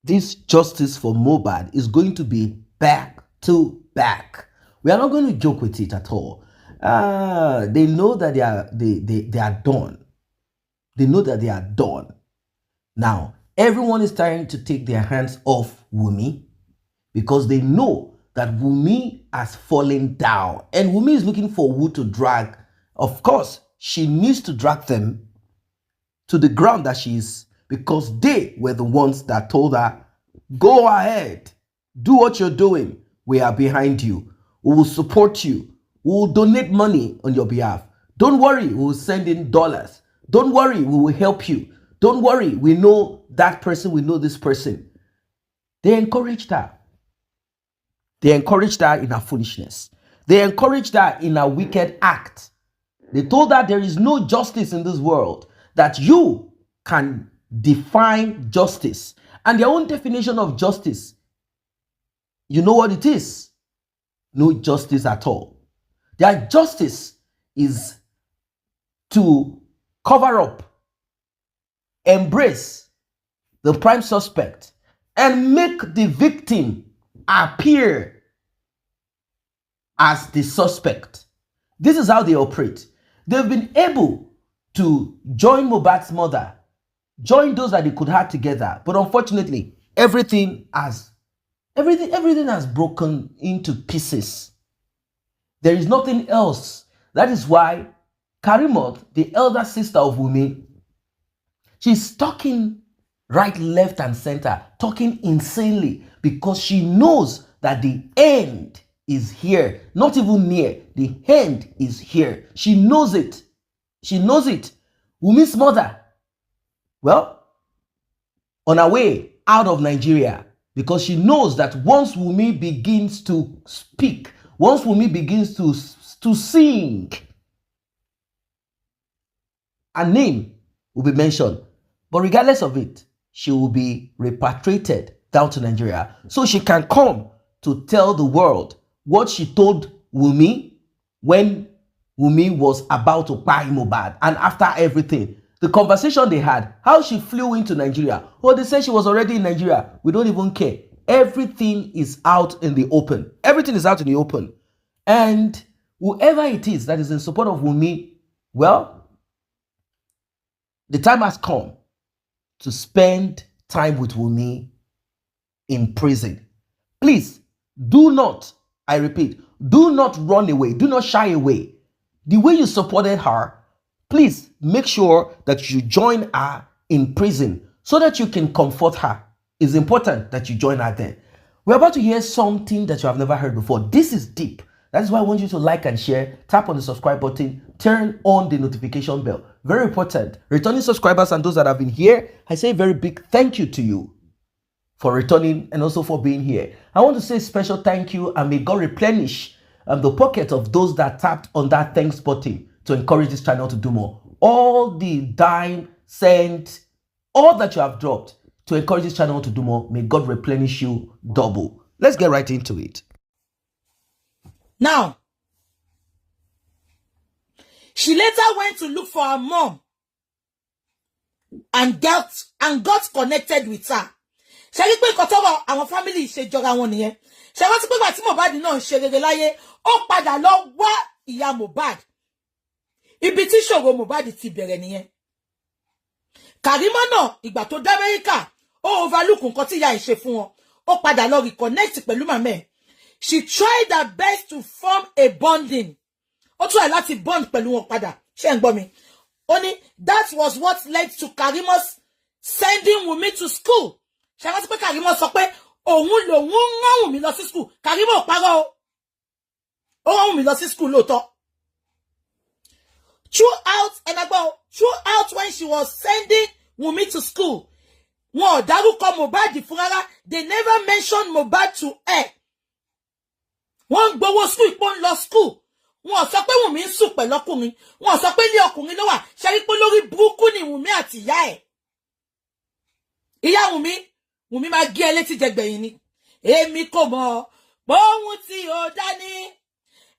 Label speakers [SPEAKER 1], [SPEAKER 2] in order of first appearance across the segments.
[SPEAKER 1] this justice for Mohbad is going to be back to back. We are not going to joke with it at all. They know that they are done. They know that they are done. Now, everyone is trying to take their hands off Wunmi because they know that Wunmi has fallen down. And Wunmi is looking for who to drag. Of course, she needs to drag them to the ground that she is, because they were the ones that told her, go ahead, do what you're doing. We are behind you. We will support you. We will donate money on your behalf. Don't worry, we will send in dollars. Don't worry, we will help you. Don't worry, we know that person, we know this person. They encouraged her. They encouraged her in her foolishness. They encouraged her in her wicked act. They told her there is no justice in this world, that you can define justice. And their own definition of justice, you know what it is? No justice at all. Their justice is to cover up, embrace the prime suspect, and make the victim appear as the suspect. This is how they operate. They've been able to join Mohbad's mother, join those that they could have together, but unfortunately, everything has broken into pieces. There is nothing else. That is why Karimot, the elder sister of Wunmi, she's talking right, left, and center, talking insanely, because she knows that the end is here, not even near. The end is here. She knows it. She knows it. Wunmi's mother, well, on her way out of Nigeria, because she knows that once Wunmi begins to speak, once Wunmi begins to sing, her name will be mentioned. But regardless of it, she will be repatriated down to Nigeria so she can come to tell the world what she told Wunmi when Wunmi was about to buy Mohbad, and after everything, the conversation they had, how she flew into Nigeria. Oh, they said she was already in Nigeria. We don't even care. Everything is out in the open. Everything is out in the open. And whoever it is that is in support of Wunmi, well, the time has come to spend time with Wunmi in prison. Please, do not, I repeat, do not run away. Do not shy away. The way you supported her, please make sure that you join her in prison so that you can comfort her. It's important that you join her there. We're about to hear something that you have never heard before. This is deep. That is why I want you to like and share, tap on the subscribe button, turn on the notification bell. Very important. Returning subscribers and those that have been here, I say a very big thank you to you for returning and also for being here. I want to say a special thank you, and may God replenish the pocket of those that tapped on that thanks button to encourage this channel to do more. All the dime, cent, all that you have dropped to encourage this channel to do more, may God replenish you double. Let's get right into it.
[SPEAKER 2] Now, she later went to look for her mom and got connected with her. Ṣé rí pé nǹkan tọ́rọ̀ àwọn family ṣe jọra wọn nìyẹn. Ṣé wọ́n ti pé ìgbà tí Mohbad náà ṣe rere láyé, ó padà lọ wá ìyá Mohbad. Ibi tí ṣòro Mohbad ti bẹ̀rẹ̀ nìyẹn. Karimo náà ìgbà tó dé America, ó overlook nǹkan tí ìyá ẹ̀ ṣe fún wọn. Ó padà lọ reconnect pẹ̀lú màmá ẹ̀. She tried her best to form a bonding. Ó try láti bond pẹ̀lú wọn padà. Ṣé ń gbọ́ mi? Ó ní that was what led to Karimo's sending Wunmi to school. Ṣé wọ́n ti pé Karimo sọ pé òun lòun rán Wunmi lọ sí school. Karimo ò parọ́ o. Ó rán Wunmi lọ sí school lóòótọ́. Throughout when she was sending Wunmi to school, wọn ò dárúkọ Mohbad fún rárá. They never mentioned Mohbad to her. Wọ́n gbowó school ipò ń lọ school. Wọ́n sọ pé Wunmi ń sùn pẹ̀lú ọkùnrin. Wọ́n sọ pé ilé ọkùnrin ló wà. Ṣé rí pé lórí burúkú ni Wunmi àti ìyá ẹ̀. Ìyá Wunmi máa gé létí jẹgbẹ̀yìn ni. Èmi kò mọ̀ bóhun tí ó dání.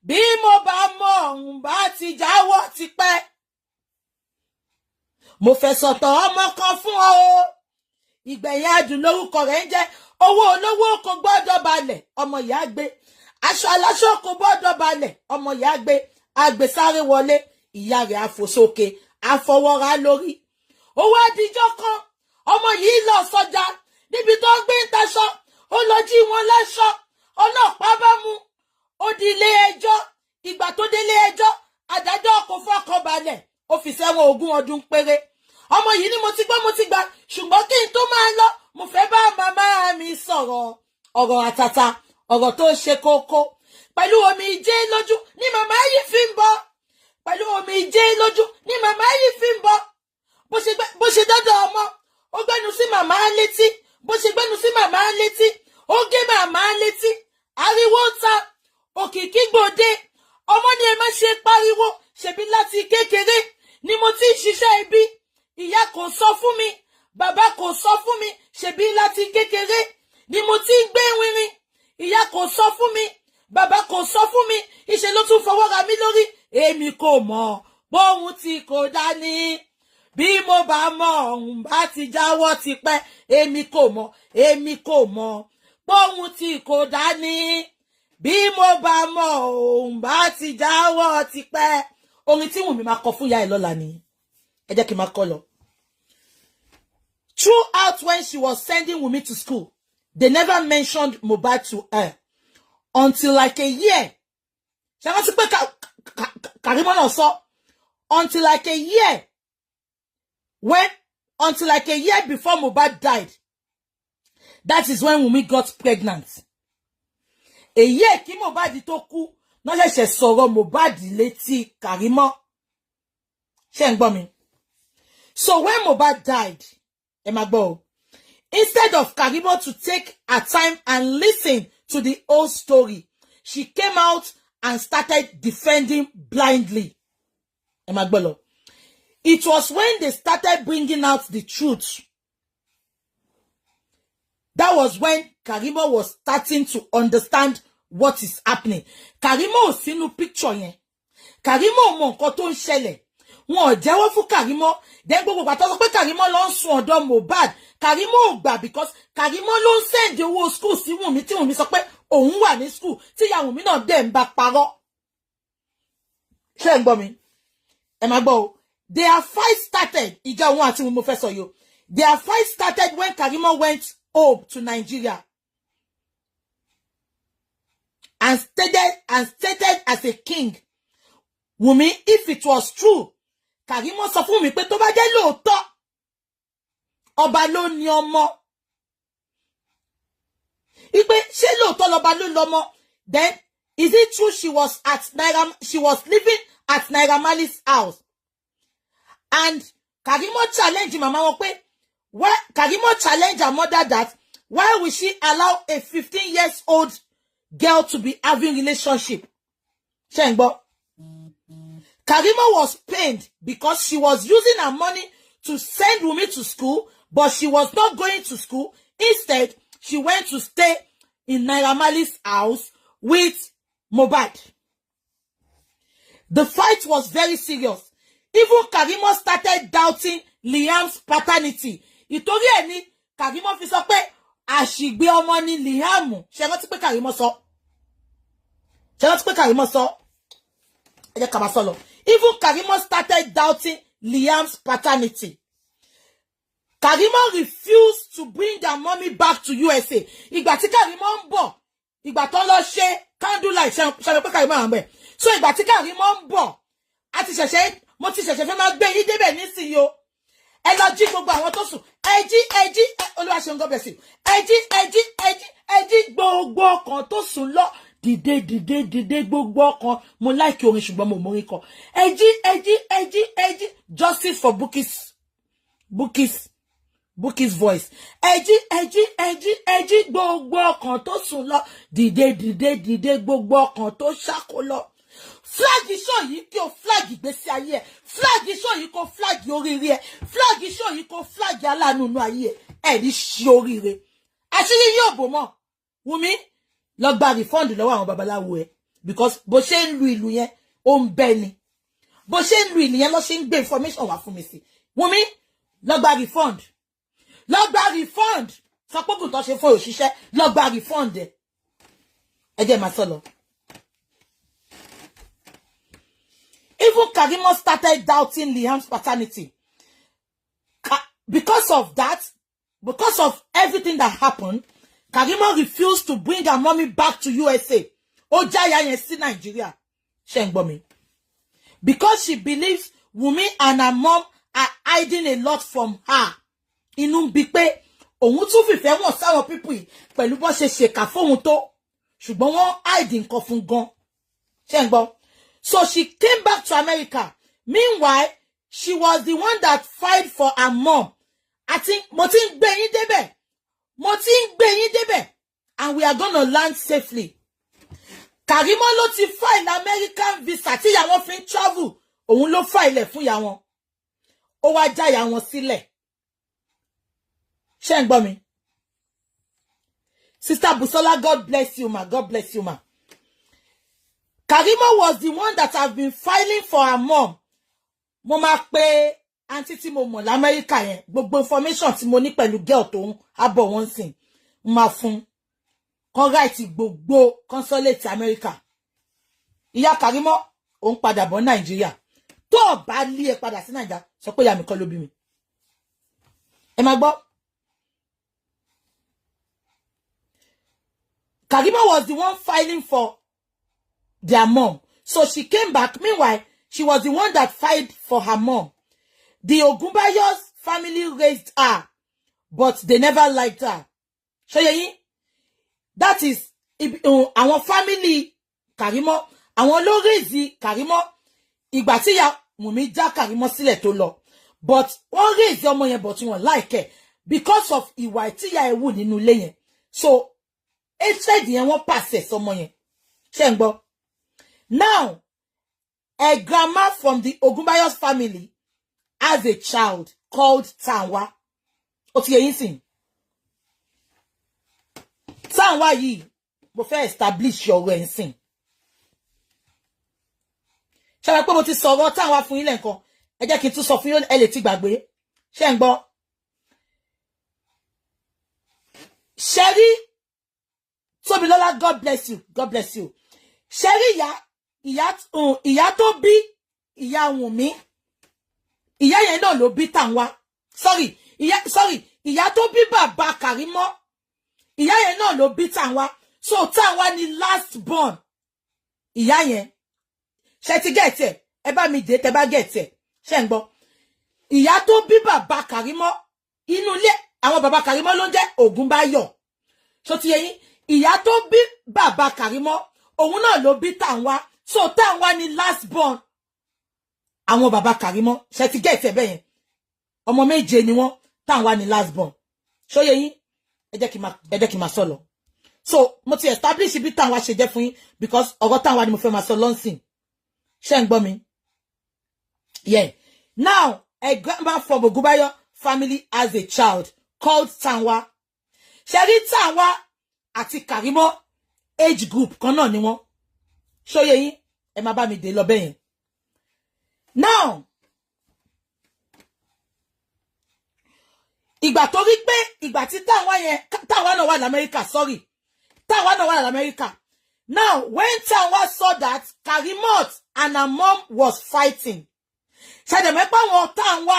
[SPEAKER 2] Bí mo bá mọ̀ òun bá ti jáwọ́ ti pẹ́. Mo fẹ́ sọ̀tọ̀ ọmọ kan fún ọ. ìgbẹ̀yìn adùn lórúkọ rẹ̀ ń jẹ́. Owó olówó kò gbọ́dọ̀ balẹ̀ ọmọ ìyá gbé. Aṣọ aláṣọ kò gbọ́dọ̀ balẹ̀ ọmọ ìyá gbé. Agbésáré wọlé ìyá rẹ̀ àfòsókè àfọwọ́ra lórí. Owó àdìjọ́ kan ọmọ yìí lọ sọjà níbi tó ń gbé ń taṣọ ó lọ jí wọn láṣọ ọlọ́pàá bá mú ó di ilé ẹjọ́. Ìgbà tó délé ẹjọ́ adájọ́ kò fọkàn balẹ̀ ó fi sẹ́wọ̀n 20 ọdún péré. Ọmọ yìí ni mo ti gbọ́ mo ti gbà ṣùgbọ́n kí n tó máa lọ mo fẹ́ bá màmá mi sọ̀rọ̀ ọ̀rọ̀ àtàtà ọ̀rọ̀ tó ṣe kókó. Pẹ̀lú omi ìjẹ́ lójú ni màmá yìí fi ń bọ̀. Pẹ̀lú omi ìjẹ́ lójú ni màmá yìí fi ń bọ̀. Bó ṣe dọ́dọ̀ ọmọ ó gbẹ́nu sí màmá létí. Bó ṣe gbẹ́nu sí màmá létí ó gé màmá létí. Ariwo ta òkìkí gbòde. Ọmọ ni ẹ má ṣe pariwo ṣebí láti kékeré ni mo ti ń ṣiṣẹ́ ibi. Ìyá kò sọ fún mi bàbá kò sọ fún mi ṣebí láti kékeré ni mo ti ń gbé wínrin. Ìyá kò sọ fún mi bàbá kò sọ fún mi ìṣe ló tún fọwọ́ ra mí lórí. Èmi kò mọ̀ bóhun tí kò dání bí mo bá mọ̀ òun bá ti jáwọ́ tipẹ́. Èmi kò mọ̀ bóhun tí kò dání bí mo bá mọ̀ òun bá ti jáwọ́ tipẹ́. Orin tí Wunmi máa kọ fún ìyá ẹ̀ lọ́la ni ẹ jẹ́ kí n máa kọ lọ. Throughout when she was sending Wunmi to school, they never mentioned Mohbad to her until like a year. Ṣé wọ́n ti pé Karimo náà sọ until like a year before Mohbad died. That is when Wunmi got pregnant. A year kí Mohbad tó kú náà ṣẹ̀ṣẹ̀ sọ̀rọ̀ Mohbad létí Karimo. Ṣé ń gbọ́ mi? So when Mohbad died, instead of Karimo to take her time and listen to the whole story, she came out and started defending blindly. It was when they started bringing out the truth. That was when Karimo was starting to understand what is happening. Karimo ò sínú picture yẹn. Karimo mọ nǹkan tó ń ṣẹlẹ̀. Wọn ò jẹ́wọ́ fún Karimo. Then gbogbo ìgbà tó sọ pé Karimo lọ ń sùn ọ̀dọ̀ Mohbad. Karimo ò gbà because Karimo ló ń send owó school sí Wunmi tí Wunmi sọ pé òun wà ní school tí ìyá Wunmi náà dẹ̀ ń bá parọ́. Ṣé ń gbọ́ mi? Ẹ máa gbọ́ o. Their fight started. Ìjà òun àti Wunmi mo fẹ́ sọ yo. Their fight started when Karimo went home to Nigeria and stated as a king. Wunmi, if it was true, Karimo sọ fún mi pé tó bá jẹ́ lóòótọ́ ọba ló ní ọmọ. Ipe ṣé lóòótọ́ lọ́ba ló lọ́mọ. Then is it true she was living at Naira Marley's house? And Karimo challenged Mama wọn pé Karimo challenged her mother that why will she allow a 15-year-old girl to be having relationship? Ṣé ń gbọ́? Karimo was pained because she was using her money to send Wunmi to school, but she was not going to school. Instead, she went to stay in Naira Marley's house with Mohbad. The fight was very serious. Even Karimo started doubting Liam's paternity. Ìtorí ẹ̀ ni Karimo fi sọ pé àṣìgbé ọmọ ni Liam. Ṣé rántí pé Karimo sọ? Ẹ jẹ́ ká máa sọ lọ. Even Karimo started doubting Liam's paternity. Karimo refused to bring their mommy back to USA. Ìgbà tí Karimo ń bọ̀, ìgbà tó lọ ṣe candlelight, ṣe pé Karimo wà ńbẹ̀. So ìgbà tí Karimo ń bọ̀, mo ti ṣẹ̀ṣẹ̀ fẹ́ máa gbé yín débẹ̀ nísìnyí o. Ẹ lọ jí gbogbo àwọn tó sùn. Ẹ jí, Olúwa ṣeun, God bless you. Ẹ jí gbogbo ọkàn tó sùn lọ. Dìde gbogbo ọkàn. Mo like orin ṣùgbọ́n mo morin kọ. Ẹ jí. Justice for Buki's voice. Ẹ jí gbogbo ọkàn tó sùn lọ. Dìde gbogbo ọkàn tó ṣáko lọ. Flag show yìí kí o flag ìgbésí ayé ẹ. Flag show yìí kó flag oríire ẹ. Flag show yìí kó flag aláàánú inú ayé ẹ. Ẹ ní ṣe oríire. Àṣírí yóò bò mọ́. Wunmi lọ gba refund lọ́wọ́ àwọn babaláwo ẹ because bó ṣe ń lu ìlú yẹn ó ń bẹ ni. Bó ṣe ń lu ìlú yẹn ló ṣe ń gbé information wá fún mi sí. Wunmi lọ gba refund. lọ gba refund sọ pé kò tó ṣe fún òṣìṣẹ́ lọ gba refund ẹ jẹ́ máa sọ lọ. Even Karimo started doubting Liam's paternity. Because of that, because of everything that happened, Karimo refused to bring her mommy back to USA. Ó jaya yẹn sí Nigeria. Ṣé ń gbọ́ mi? Because she believes Wunmi and her mom are hiding a lot from her. Inú bí pé òun tún fìfẹ́ wọn sáwọn people yìí pẹ̀lú bó ṣe ṣèkà fóun tó. Ṣùgbọ́n wọ́n hide nǹkan fún gan. Ṣé ń gbọ́? So she came back to America. Meanwhile, she was the one that fight for her mom. I think mo ti ń gbé yín débẹ̀. And we are going to land safely. Karimo ló ti file American visa tí ìyá wọn fi ń travel. Òun ló file ẹ̀ fún ìyá wọn. Ó wá já ìyá wọn sílẹ̀. Ṣé ń gbọ́ mi? Sister Busola, God bless you, ma. God bless you, ma. Karimo was the one that have been filing for her mom. Mo máa pe auntie tí mo mọ̀ l'America yẹn. Gbogbo information tí mo ní pẹ̀lú girl tó ń bọ̀ wọ́n sìn. Mo máa fún. Kon write gbogbo consulate America. Ìyá Karimo ó ń padà bọ̀ Nigeria. Tó bá lé ẹ padà sí Nigeria, sọ pé ìyá mi kọ́ ló bí mi. Ẹ máa gbọ́. Karimo was the one filing for their mom. So she came back. Meanwhile, she was the one that filed for her mom. The Ogunbayos family raised her, but they never liked her. So that is our family Karimo. Àwọn ló raise Karimo. Ìgbà tí ya Wunmi já Karimo sílẹ̀ tó lọ. But wọ́n raise ọmọ yẹn but wọ́n like her because of ìwà tí ya ewu nínú ilé yẹn. So hatred yẹn wọ́n pass ọmọ yẹn. Ṣé ń gbọ́? Now, a grandma from the Ogunbayos family has a child called Tanwa. Ó ti yé yín sìn. Tanwa yìí, mo fẹ́ establish your way sìn. Ṣé wá pé mo ti sọ̀rọ̀ Tanwa fún yín lẹ́ǹkan? Ẹ jẹ́ kí n tún sọ fún yín ẹ lè ti gbàgbé. Ṣé ń gbọ́? Sherry Tobilola, God bless you. God bless you. Sherry ìyá tó bí ìyá Wunmi. Ìyá yẹn náà ló bí Tanwa. Sorry, ìyá tó bí bàbá Karimo. Ìyá yẹn náà ló bí Tanwa. So Tanwa ni last born. Ìyá yẹn. Ṣé ti get ẹ? Ẹ bá mi dé tẹ́ bá get ẹ. Ṣé ń gbọ́? Ìyá tó bí bàbá Karimo. Inú ilé àwọn bàbá Karimo ló ń jẹ́ Ògúnbáyọ̀. So ti yé yín, ìyá tó bí bàbá Karimo, òun náà ló bí Tanwa. So Tanwa ni last born. Àwọn bàbá Karimo, ṣé ti get ẹ bẹ́ẹ̀ yẹn. Ọmọ méje ni wọ́n, Tanwa ni last born. So yé yín, ẹ jẹ́ kí ma sọ lọ. So mo ti establish bí Tanwa ṣe jẹ́ fún yín because ọ̀rọ̀ Tanwa ni mo fẹ́ máa sọ lọ́nsìn. Ṣé ń gbọ́ mi? Yeah. Now, a grandma from Ogunbayo family has a child called Tanwa. Ṣé Tanwa àti Karimo age group kan náà ni wọ́n. Ṣó yé yín, ẹ má bá mi dé lọ bẹ́ẹ̀ yẹn. Now, ìgbà tó rí pé ìgbà tí Tanwa náà wà ní America, sorry. Tanwa náà wà ní America. Now, when Tanwa saw that Karimo and her mom was fighting, ṣé dem pa wọn Tanwa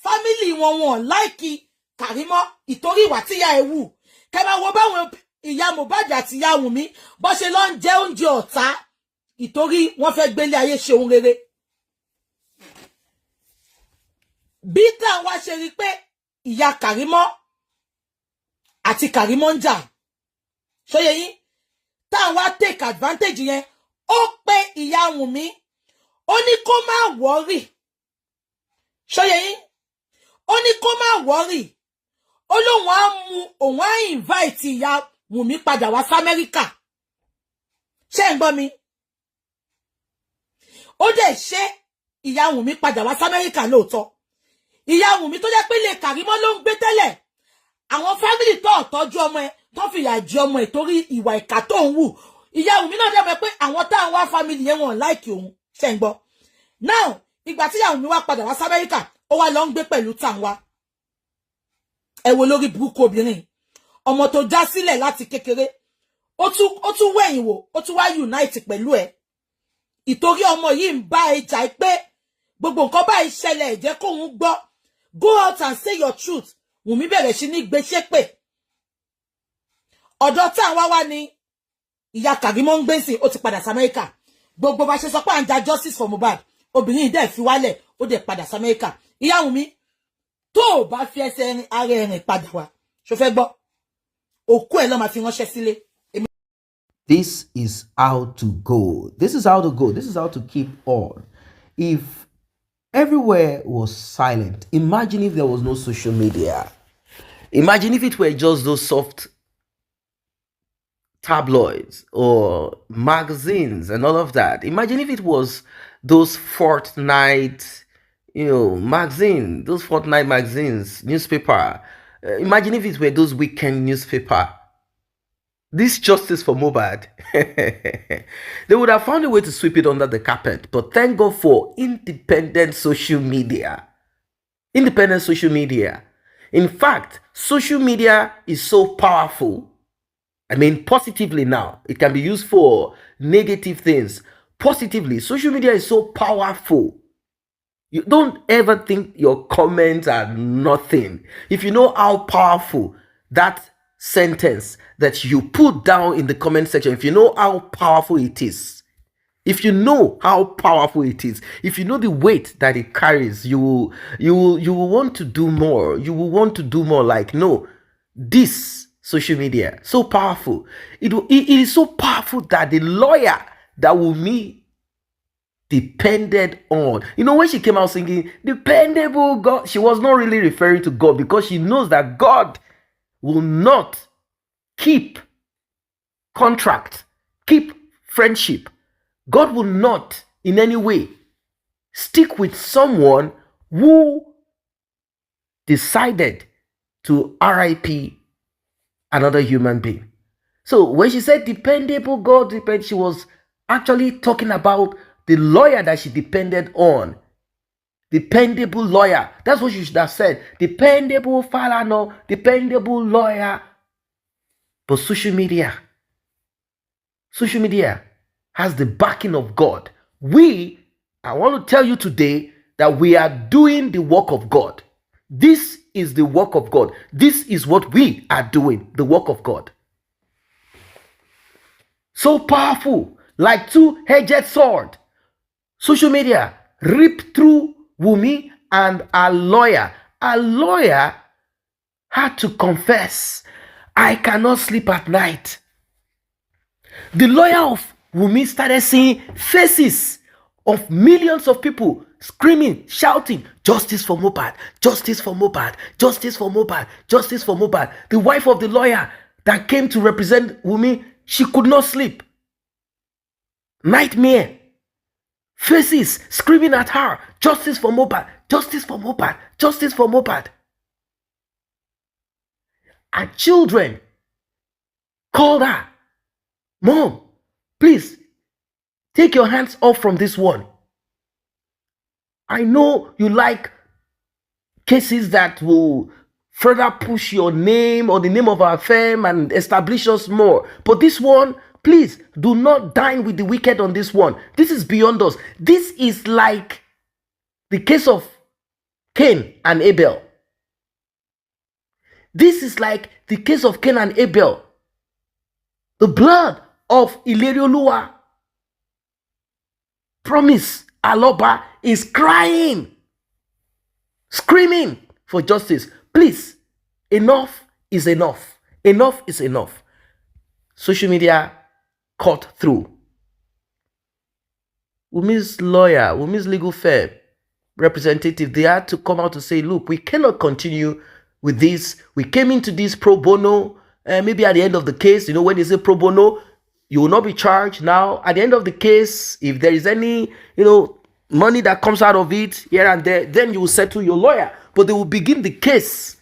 [SPEAKER 2] family wọn like Karimo ìtorí ìwà tí ya ewu. Kẹ́ bá wo báwọn ìyá Mohbad àti ìyá Wunmi bó ṣe lọ ń jẹ oúnjẹ ọ̀tá ìtorí wọ́n fẹ́ gbélé ayé ṣe ohun rere. Bí Tanwa ṣe rí pé ìyá Karimo àti Karimo ń jà. Ṣó yé yín, Tanwa take advantage yẹn. Ó pè ìyá Wunmi. Ó ní kó má worry. Ṣó yé yín, ó ní kó má worry. Ó lóun á mú òun á invite ìyá Wunmi padà wá sí America. Ṣé ń gbọ́ mi? Ó dẹ̀ ṣe ìyá Wunmi padà wá sí America lóòótọ́. Ìyá Wunmi tó jẹ́ pé ilé Karimo ló ń gbé tẹ́lẹ̀. Àwọn family tó tọ́jú ọmọ ẹ̀ tó fìyà jẹ ọmọ ẹ̀ torí ìwà ìkà tó ń wù. Ìyá Wunmi náà dẹ̀ mọ̀ pé àwọn Tanwa family yẹn wọ́n like òun. Ṣé ń gbọ́? Now, ìgbà tí ìyá Wunmi wá padà wá sí America, ó wá lọ ń gbé pẹ̀lú Tanwa. ẹ wo lórí burúkú obìnrin ọmọ tó já sílẹ̀ láti kékeré ó tún wẹ̀yìn wò ó tún wá unite pẹ̀lú ẹ ìtorí ọmọ yìí ń bá ẹ jà pé gbogbo nǹkan báyìí ṣẹlẹ̀ jẹ́ kóun gbọ́ go out and say your truth Wunmi bẹ̀rẹ̀ sí ní gbé ṣépè ọ̀dọ̀ tí àwọn wá ní ìyá Karimo ń gbé sí ó ti padà sí Amẹ́ríkà gbogbo bá ṣe sọ pé à ń jà justice for Mohbad obìnrin dẹ̀ fi wálẹ̀ ó dẹ̀ padà sí Amẹ́ríkà ìyá Wunmi tó o bá fi ẹsẹ̀ ara ẹ̀rìn padà wá ṣó fẹ́ gbọ́ òkú ẹ̀ ló máa fi ránṣẹ́ sílé.
[SPEAKER 1] This is how to go. This is how to go. This is how to keep on. If everywhere was silent, imagine if there was no social media. Imagine if it were just those soft tabloids or magazines and all of that. Imagine if it was those fortnight, those fortnight magazines, newspaper. Imagine if it were those weekend newspaper. This justice for Mohbad, they would have found a way to sweep it under the carpet. But thank God for independent social media. Independent social media. In fact, social media is so powerful. I mean, positively now. It can be used for negative things. Positively, social media is so powerful. You don't ever think your comments are nothing. If you know how powerful that sentence that you put down in the comment section, if you know how powerful it is, if you know how powerful it is, if you know the weight that it carries, you will want to do more. You will want to do more. Like, no, this social media so powerful. It is so powerful that the lawyer that Wunmi depended on, when she came out singing dependable God, she was not really referring to God, because she knows that God will not keep contract, keep friendship. God will not in any way stick with someone who decided to RIP another human being. So when she said dependable God, she was actually talking about the lawyer that she depended on. Dependable lawyer. That's what she should have said. Dependable Falano, dependable lawyer. But social media has the backing of God. I want to tell you today that we are doing the work of God. This is the work of God. This is what we are doing, the work of God. So powerful, like two-edged sword. Social media ripped through Wunmi and a lawyer. A lawyer had to confess, I cannot sleep at night. The lawyer of Wunmi started seeing faces of millions of people screaming, shouting, justice for Mohbad, justice for Mohbad, justice for Mohbad, justice for Mohbad. The wife of the lawyer that came to represent Wunmi, she could not sleep. Nightmare. Faces screaming at her, justice for Mohbad, justice for Mohbad, justice for Mohbad. And children called her, Mom, please take your hands off from this one. I know you like cases that will further push your name or the name of our firm and establish us more. But this one, please do not dine with the wicked on this one. This is beyond us. This is like the case of Cain and Abel. This is like the case of Cain and Abel. The blood of Ilerioluwa, Promise Aloba, is crying, screaming for justice. Please, enough is enough. Enough is enough. Social media cut through. Wunmi's lawyer, Wunmi's legal firm representative, they had to come out to say, look, we cannot continue with this. We came into this pro bono. Maybe at the end of the case, when they say pro bono, you will not be charged. Now, at the end of the case, if there is any, money that comes out of it here and there, then you will settle your lawyer. But they will begin the case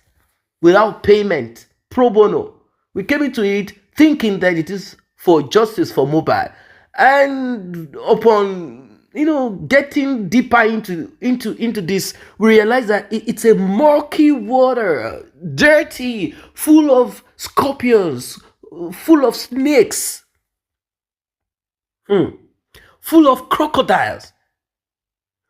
[SPEAKER 1] without payment, pro bono. We came into it thinking that it is for justice for Mohbad. And upon, getting deeper into this, we realize that it's a murky water. dirty, full of scorpions, full of snakes, full of crocodiles.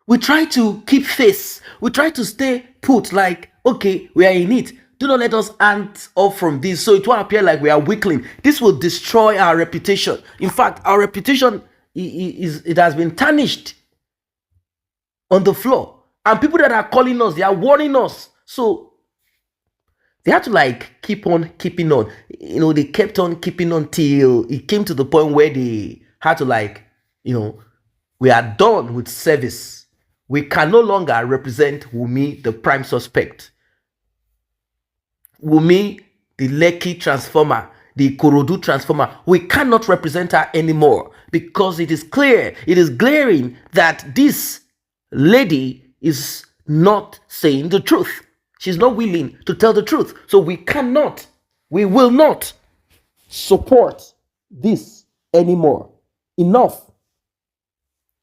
[SPEAKER 1] We try to keep face. We try to stay put, like, okay, we are in it. Do not let us ant off from this, so it will appear like we are weakling. This will destroy our reputation. In fact, our reputation it has been tarnished on the floor. And people that are calling us, they are warning us. So they had to like keep on keeping on. You know, they kept on keeping on till it came to the point where they had to like, you know, we are done with service. We can no longer represent Wunmi, the prime suspect. Wunmi, the Lekki transformer, the Korodu transformer. We cannot represent her anymore because it is clear, it is glaring that this lady is not saying the truth. She's not willing to tell the truth. So we will not support this anymore. Enough.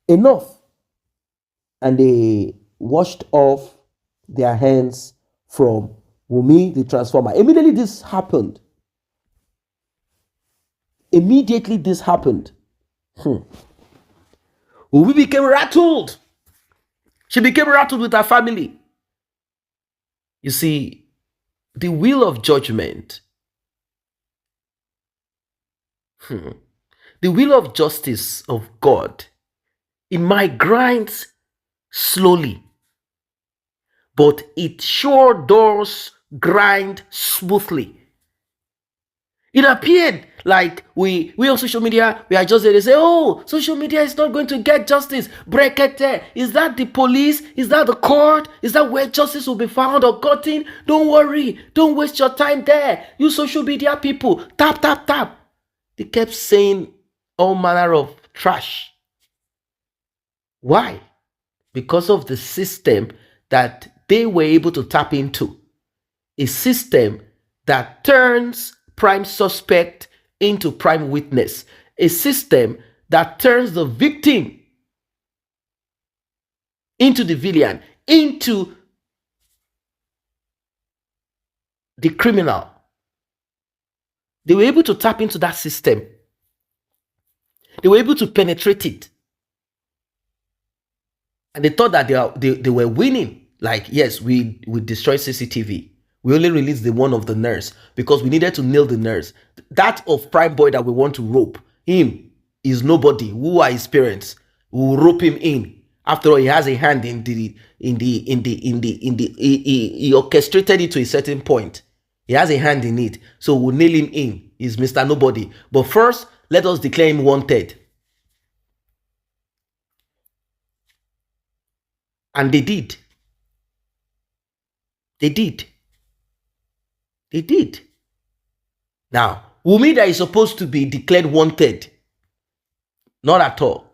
[SPEAKER 1] And they washed off their hands from Wunmi, the transformer. Immediately this happened. Wunmi became rattled. She became rattled with her family. You see, the wheel of judgment, the wheel of justice of God, it might grind slowly, but it sure does grind smoothly. It appeared like we on social media, we are just there to say, oh, social media is not going to get justice. Brekete. Is that the police? Is that the court? Is that where justice will be found or gotten? Don't worry. Don't waste your time there. You social media people, tap. They kept saying all manner of trash. Why? Because of the system that they were able to tap into. A system that turns prime suspect into prime witness. A system that turns the victim into the villain, into the criminal. They were able to tap into that system. They were able to penetrate it. And they thought that they were winning. Like, yes, we destroyed CCTV. We only released the one of the nurse because we needed to nail the nurse. That of Prime Boy that we want to rope, him is nobody. Who are his parents? We will rope him in. After all, he has a hand he orchestrated it to a certain point. He has a hand in it. So we'll nail him in. He's Mr. Nobody. But first, let us declare him wanted. And they did. They did. Now, Wunmi that is supposed to be declared wanted, not at all.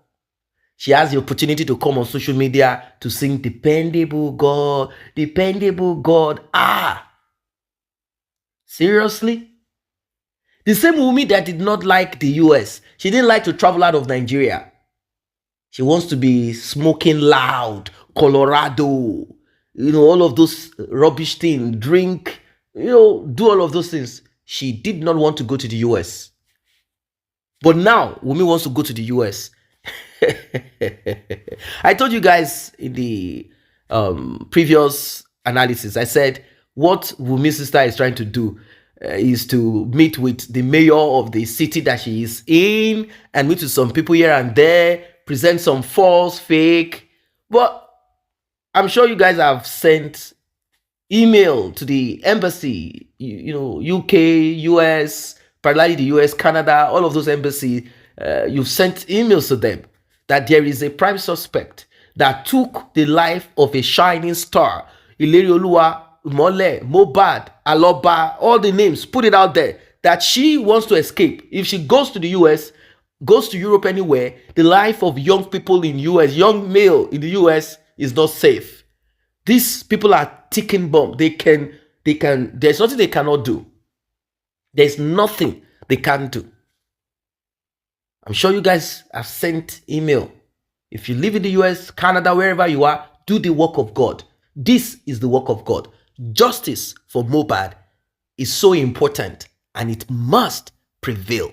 [SPEAKER 1] She has the opportunity to come on social media to sing Dependable God, Dependable God. Seriously? The same Wunmi that did not like the US. She didn't like to travel out of Nigeria. She wants to be smoking loud, Colorado, all of those rubbish things, drink, do all of those things. She did not want to go to the US. But now, Wunmi wants to go to the US. I told you guys in the previous analysis, I said what Wunmi's sister is trying to do is to meet with the mayor of the city that she is in and meet with some people here and there, present some false, fake. But I'm sure you guys have sent email to the embassy, UK, US, particularly the US, Canada, all of those embassies. You've sent emails to them that there is a prime suspect that took the life of a shining star. Ilerioluwa, Mole, Mohbad, Aloba, all the names, put it out there, that she wants to escape. If she goes to the US, goes to Europe, anywhere, the life of young people in US, young male in the US is not safe. These people are ticking bomb. There's nothing they cannot do. There's nothing they can't do. I'm sure you guys have sent email. If you live in the US, Canada, wherever you are, do the work of God. This is the work of God. justice for Mohbad is so important and it must prevail.